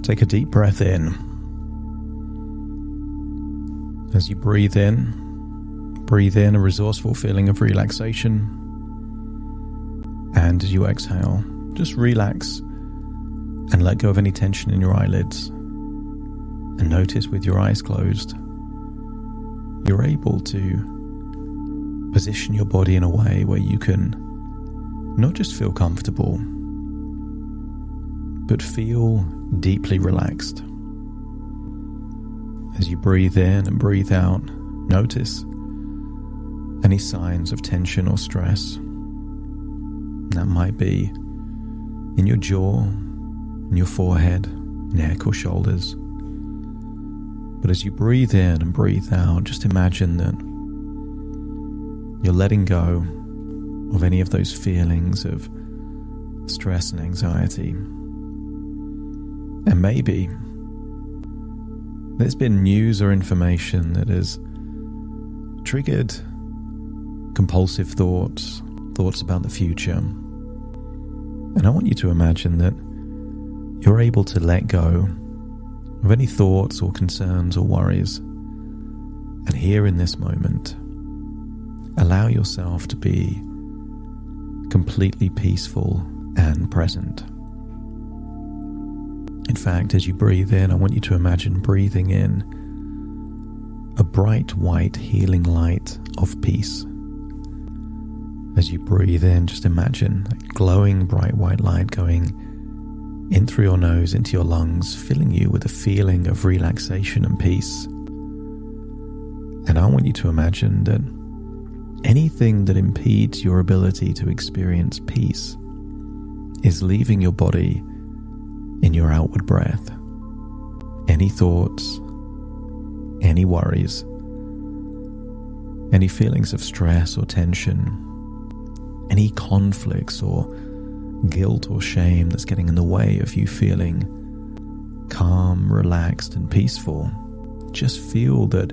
Take a deep breath in. As you breathe in a resourceful feeling of relaxation. And as you exhale, just relax and let go of any tension in your eyelids. And notice with your eyes closed, you're able to position your body in a way where you can not just feel comfortable, but feel deeply relaxed. As you breathe in and breathe out, notice any signs of tension or stress. That might be in your jaw, in your forehead, neck or shoulders. But as you breathe in and breathe out, just imagine that you're letting go of any of those feelings of stress and anxiety. And maybe there's been news or information that has triggered compulsive thoughts about the future. And I want you to imagine that you're able to let go of any thoughts or concerns or worries. And here in this moment, allow yourself to be completely peaceful and present. In fact, as you breathe in, I want you to imagine breathing in a bright white healing light of peace. As you breathe in, just imagine a glowing bright white light going in through your nose into your lungs, filling you with a feeling of relaxation and peace. And I want you to imagine that anything that impedes your ability to experience peace is leaving your body in your outward breath. Any thoughts, any worries, any feelings of stress or tension, any conflicts or guilt or shame that's getting in the way of you feeling calm, relaxed, and peaceful. Just feel that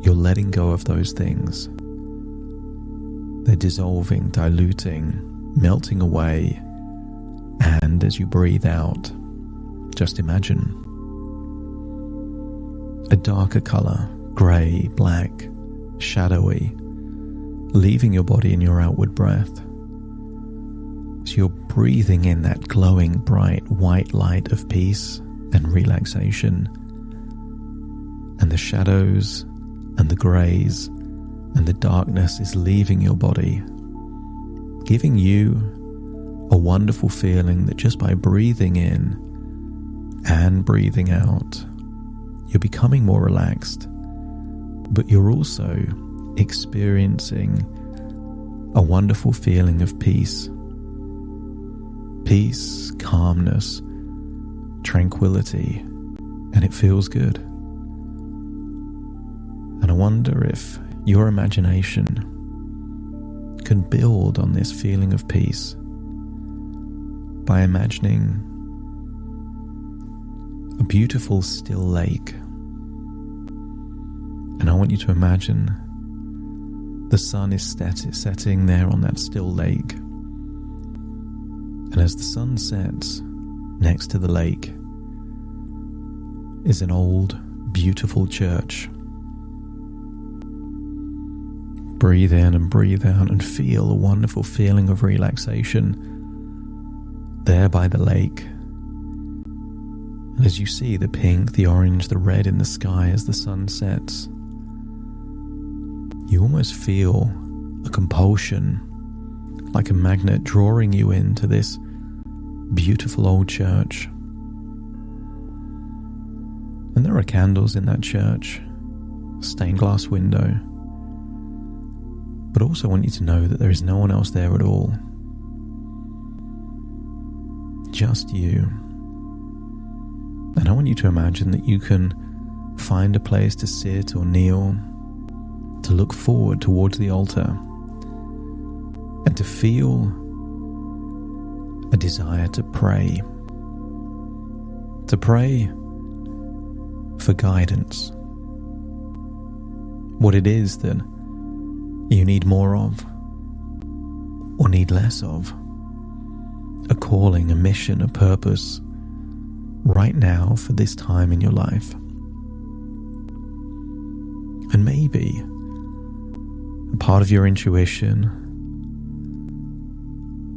you're letting go of those things. They're dissolving, diluting, melting away. And as you breathe out, just imagine a darker color, grey, black, shadowy, leaving your body in your outward breath. So you're breathing in that glowing, bright, white light of peace and relaxation. And the shadows and the greys and the darkness is leaving your body, giving you a wonderful feeling that just by breathing in and breathing out, you're becoming more relaxed, but you're also experiencing a wonderful feeling of peace. Peace, calmness, tranquility, and it feels good. And I wonder if your imagination can build on this feeling of peace by imagining a beautiful still lake. And I want you to imagine the sun is setting there on that still lake. And as the sun sets, next to the lake is an old, beautiful church. Breathe in and breathe out and feel a wonderful feeling of relaxation there by the lake. And as you see the pink, the orange, the red in the sky as the sun sets, you almost feel a compulsion, like a magnet drawing you into this beautiful old church. And there are candles in that church, stained glass window. But also want you to know that there is no one else there at all. Just you. And I want you to imagine that you can find a place to sit or kneel, to look forward towards the altar, and to feel a desire to pray. To pray for guidance. What it is that you need more of, or need less of. A calling, a mission, a purpose, right now for this time in your life. And maybe a part of your intuition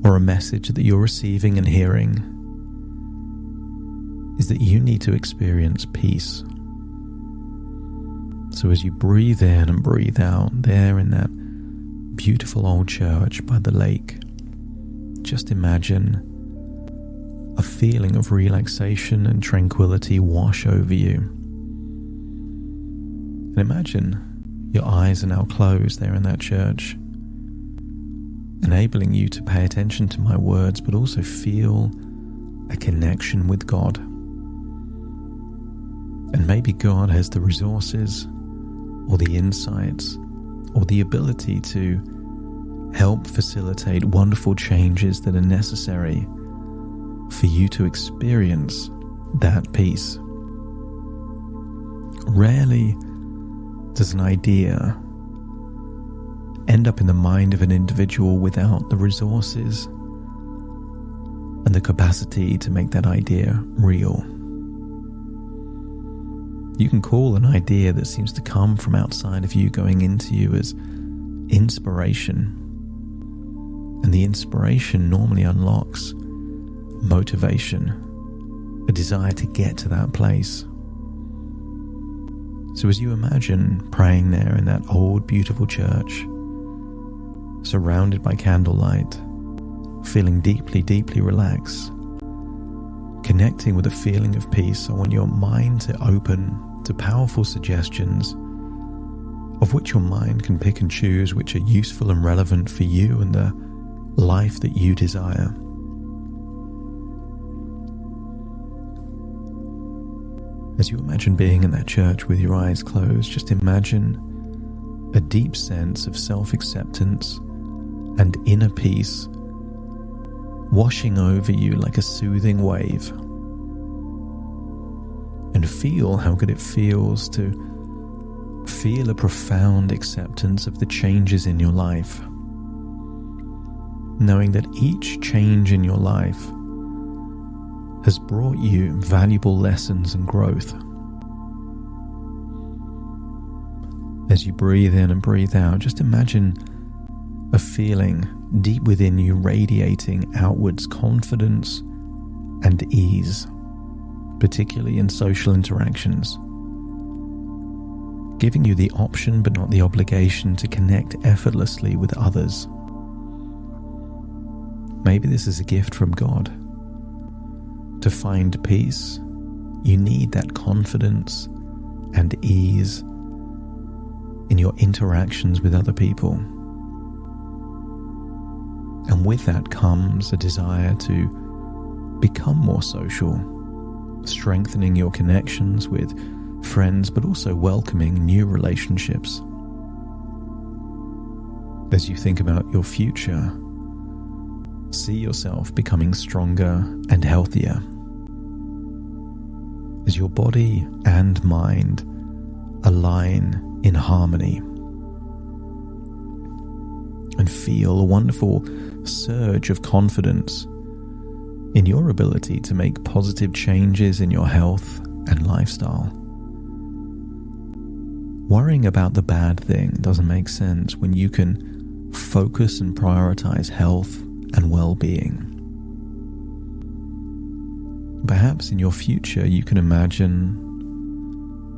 or a message that you're receiving and hearing is that you need to experience peace. So as you breathe in and breathe out there in that beautiful old church by the lake, just imagine a feeling of relaxation and tranquility wash over you. And imagine your eyes are now closed there in that church, enabling you to pay attention to my words, but also feel a connection with God. And maybe God has the resources or the insights or the ability to help facilitate wonderful changes that are necessary for you to experience that peace. Rarely does an idea end up in the mind of an individual without the resources and the capacity to make that idea real. You can call an idea that seems to come from outside of you going into you as inspiration. And the inspiration normally unlocks motivation, a desire to get to that place. So as you imagine praying there in that old beautiful church, surrounded by candlelight, feeling deeply, deeply relaxed, connecting with a feeling of peace, I want your mind to open to powerful suggestions of which your mind can pick and choose which are useful and relevant for you and the life that you desire. As you imagine being in that church with your eyes closed, just imagine a deep sense of self-acceptance and inner peace washing over you like a soothing wave. And feel how good it feels to feel a profound acceptance of the changes in your life, knowing that each change in your life has brought you valuable lessons and growth. As you breathe in and breathe out, just imagine a feeling deep within you radiating outwards confidence and ease, particularly in social interactions, giving you the option but not the obligation to connect effortlessly with others. Maybe this is a gift from God. To find peace, you need that confidence and ease in your interactions with other people. And with that comes a desire to become more social, strengthening your connections with friends, but also welcoming new relationships. As you think about your future, see yourself becoming stronger and healthier. As your body and mind align in harmony, and feel a wonderful surge of confidence in your ability to make positive changes in your health and lifestyle. Worrying about the bad thing doesn't make sense when you can focus and prioritize health and well-being. Perhaps in your future you can imagine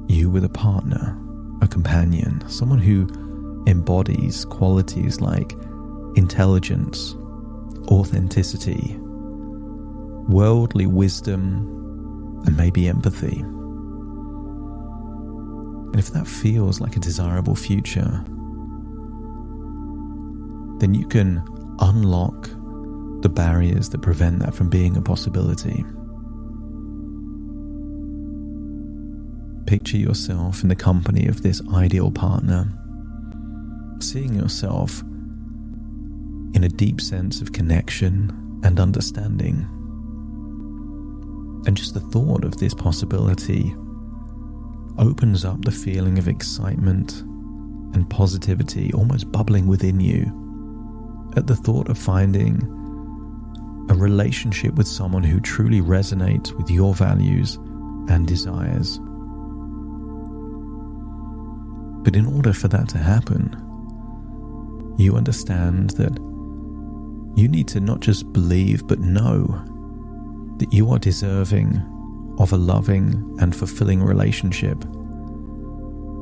you with a partner, a companion, someone who embodies qualities like intelligence, authenticity, worldly wisdom, and maybe empathy. And if that feels like a desirable future, then you can unlock the barriers that prevent that from being a possibility. Picture yourself in the company of this ideal partner, seeing yourself in a deep sense of connection and understanding. And just the thought of this possibility opens up the feeling of excitement and positivity almost bubbling within you at the thought of finding a relationship with someone who truly resonates with your values and desires. But in order for that to happen, you understand that you need to not just believe but know that you are deserving of a loving and fulfilling relationship,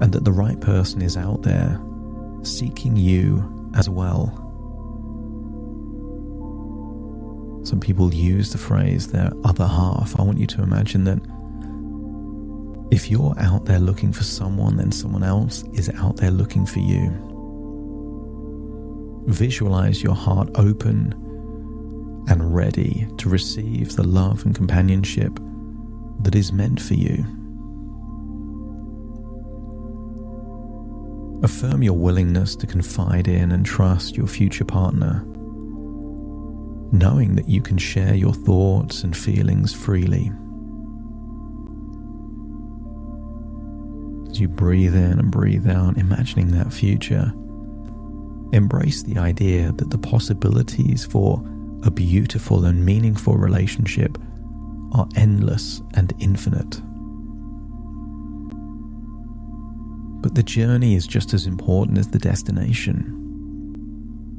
and that the right person is out there seeking you as well. Some people use the phrase their other half. I want you to imagine that if you're out there looking for someone, then someone else is out there looking for you. Visualize your heart open and ready to receive the love and companionship that is meant for you. Affirm your willingness to confide in and trust your future partner, knowing that you can share your thoughts and feelings freely. As you breathe in and breathe out, imagining that future, embrace the idea that the possibilities for a beautiful and meaningful relationship are endless and infinite. But the journey is just as important as the destination.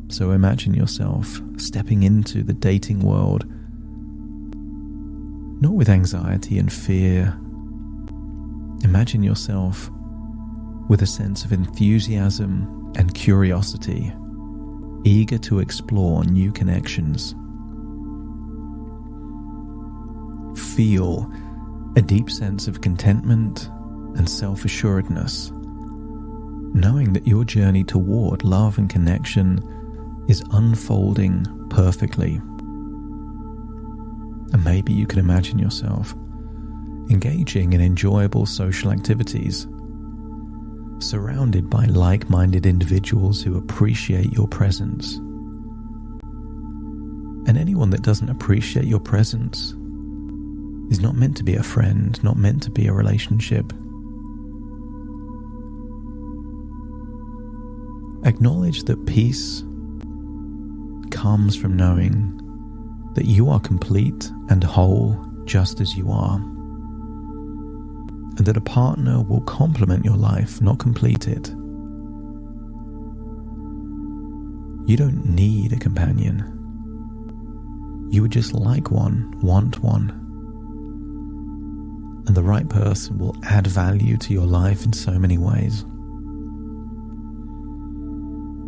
So imagine yourself stepping into the dating world, not with anxiety and fear. Imagine yourself with a sense of enthusiasm and curiosity, eager to explore new connections. Feel a deep sense of contentment and self-assuredness, knowing that your journey toward love and connection is unfolding perfectly. And maybe you can imagine yourself engaging in enjoyable social activities, surrounded by like-minded individuals who appreciate your presence. And anyone that doesn't appreciate your presence is not meant to be a friend, not meant to be a relationship. Acknowledge that peace comes from knowing that you are complete and whole just as you are, and that a partner will complement your life, not complete it. You don't need a companion. You would just like one, want one. And the right person will add value to your life in so many ways.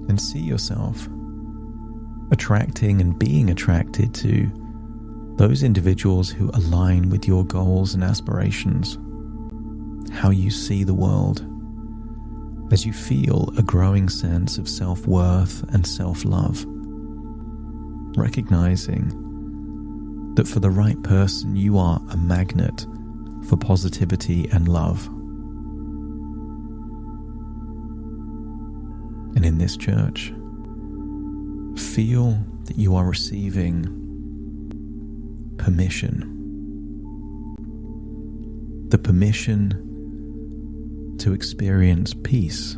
And see yourself attracting and being attracted to those individuals who align with your goals and aspirations, how you see the world, as you feel a growing sense of self-worth and self-love, recognizing that for the right person you are a magnet for positivity and love. And in this church, feel that you are receiving permission. The permission to experience peace,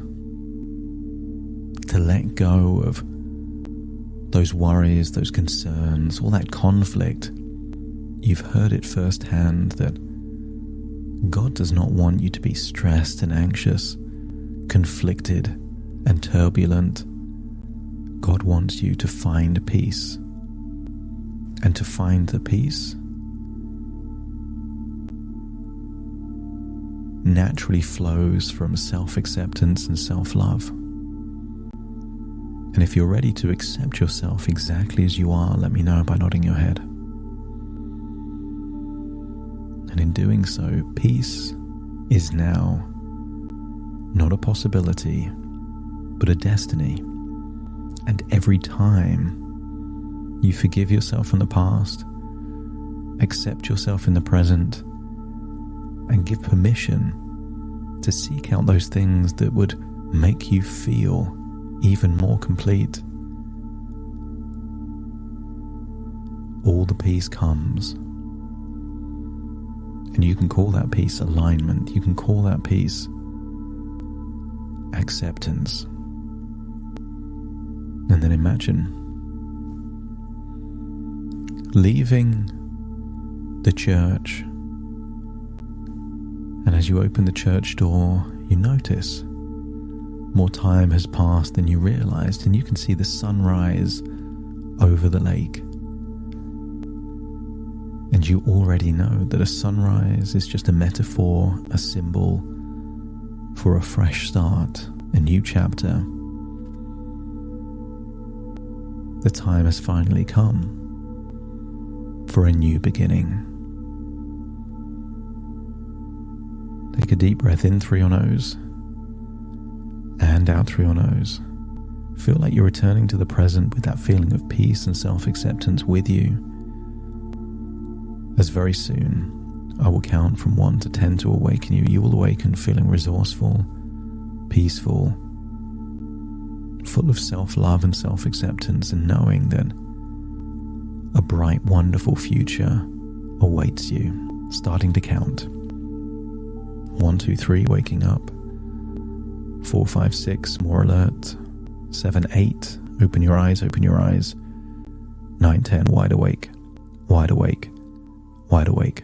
to let go of those worries, those concerns, all that conflict. You've heard it firsthand that God does not want you to be stressed and anxious, conflicted and turbulent. God wants you to find peace. And to find the peace naturally flows from self-acceptance and self-love. And if you're ready to accept yourself exactly as you are, let me know by nodding your head. And in doing so, peace is now not a possibility, but a destiny. And every time you forgive yourself from the past, accept yourself in the present, and give permission to seek out those things that would make you feel even more complete, all the peace comes. And you can call that peace alignment. You can call that peace acceptance. And then imagine leaving the church. And as you open the church door, you notice more time has passed than you realized, and you can see the sunrise over the lake. And you already know that a sunrise is just a metaphor, a symbol for a fresh start, a new chapter. The time has finally come for a new beginning. Take a deep breath in through your nose and out through your nose. Feel like you're returning to the present with that feeling of peace and self-acceptance with you. As very soon, I will count from 1 to 10 to awaken you. You will awaken feeling resourceful, peaceful, full of self-love and self-acceptance, and knowing that a bright, wonderful future awaits you. Starting to count. 1, 2, 3, waking up. 4, 5, 6, more alert. 7, 8, open your eyes, open your eyes. 9, 10, wide awake, wide awake, wide awake.